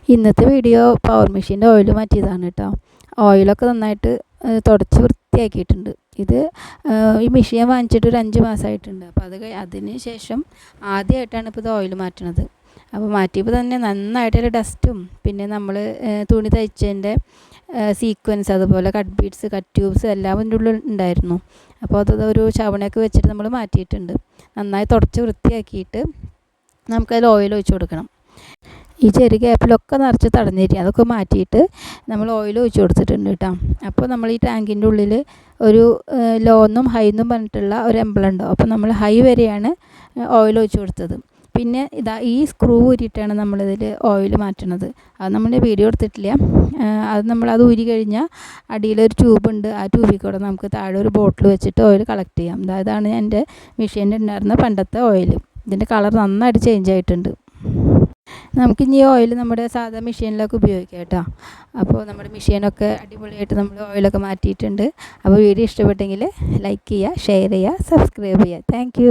ഇന്നത്തെ video power മെഷീൻ്റെ oil മാറ്റിയതാണ് കേട്ടോ. ഓയിലൊക്കെ നന്നായിട്ട് തുടച്ച് വൃത്തിയാക്കിയിട്ടുണ്ട്. ഇത് ഈ മെഷീൻ വാങ്ങിച്ചിട്ട് ഒരു 5 മാസമായിട്ടുണ്ട്. അപ്പോൾ അതിന് ശേഷം ആദ്യമായിട്ടാണ് ഇപ്പോൾ ഇത് ഓയിൽ മാറ്റണത്. അപ്പോൾ മാറ്റിയപ്പോൾ തന്നെ നന്നായിട്ടൊരു ഡസ്റ്റും പിന്നെ നമ്മൾ തുണി തയ്ച്ചതിൻ്റെ സീക്വൻസ് അതുപോലെ കട്ട് ബീഡ്സ് കട്ട് ട്യൂബ്സ് എല്ലാം അതിൻ്റെ ഉള്ളിൽ ഉണ്ടായിരുന്നു. അപ്പോൾ അതൊരു ചവണയൊക്കെ വെച്ചിട്ട് നമ്മൾ മാറ്റിയിട്ടുണ്ട്. നന്നായി തുടച്ച് വൃത്തിയാക്കിയിട്ട് നമുക്കതിൽ ഓയിൽ ഒഴിച്ച് കൊടുക്കണം. ഈ ചെറിയ ഗ്യാപ്പിലൊക്കെ നിറച്ച് തടഞ്ഞിരിക്കും. അതൊക്കെ മാറ്റിയിട്ട് നമ്മൾ ഓയിൽ ഒഴിച്ച് കൊടുത്തിട്ടുണ്ട് കേട്ടോ. അപ്പോൾ നമ്മൾ ഈ ടാങ്കിൻ്റെ ഉള്ളിൽ ഒരു ലോന്നും ഹൈന്നും പറഞ്ഞിട്ടുള്ള ഒരു എംബ്ലം ഉണ്ടാവും. അപ്പോൾ നമ്മൾ ഹൈ വരെയാണ് ഓയിൽ ഒഴിച്ച് കൊടുത്തത്. പിന്നെ ഈ സ്ക്രൂ ഊരിയിട്ടാണ് നമ്മളിതിൽ ഓയിൽ മാറ്റണത്. അത് നമ്മൾ വീഡിയോ എടുത്തിട്ടില്ല. അത് ഊരി കഴിഞ്ഞാൽ അടിയിലൊരു ട്യൂബുണ്ട്. ആ ട്യൂബിൽ കൂടെ നമുക്ക് താഴെ ഒരു ബോട്ടിൽ വെച്ചിട്ട് ഓയിൽ കളക്ട് ചെയ്യാം. അതാണ് എൻ്റെ മെഷീനിൽ ഉണ്ടായിരുന്ന പണ്ടത്തെ ഓയിൽ. ഇതിൻ്റെ കളർ നന്നായിട്ട് ചേഞ്ച് ആയിട്ടുണ്ട്. നമുക്കിനി ഓയിൽ നമ്മുടെ സാധാ മെഷീനിലൊക്കെ ഉപയോഗിക്കാം കേട്ടോ. അപ്പോൾ നമ്മുടെ മെഷീനൊക്കെ അടിപൊളിയായിട്ട് നമ്മൾ ഓയിലൊക്കെ മാറ്റിയിട്ടുണ്ട്. അപ്പോൾ വീഡിയോ ഇഷ്ടപ്പെട്ടെങ്കിൽ ലൈക്ക് ചെയ്യുക, ഷെയർ ചെയ്യുക, സബ്സ്ക്രൈബ് ചെയ്യുക. താങ്ക്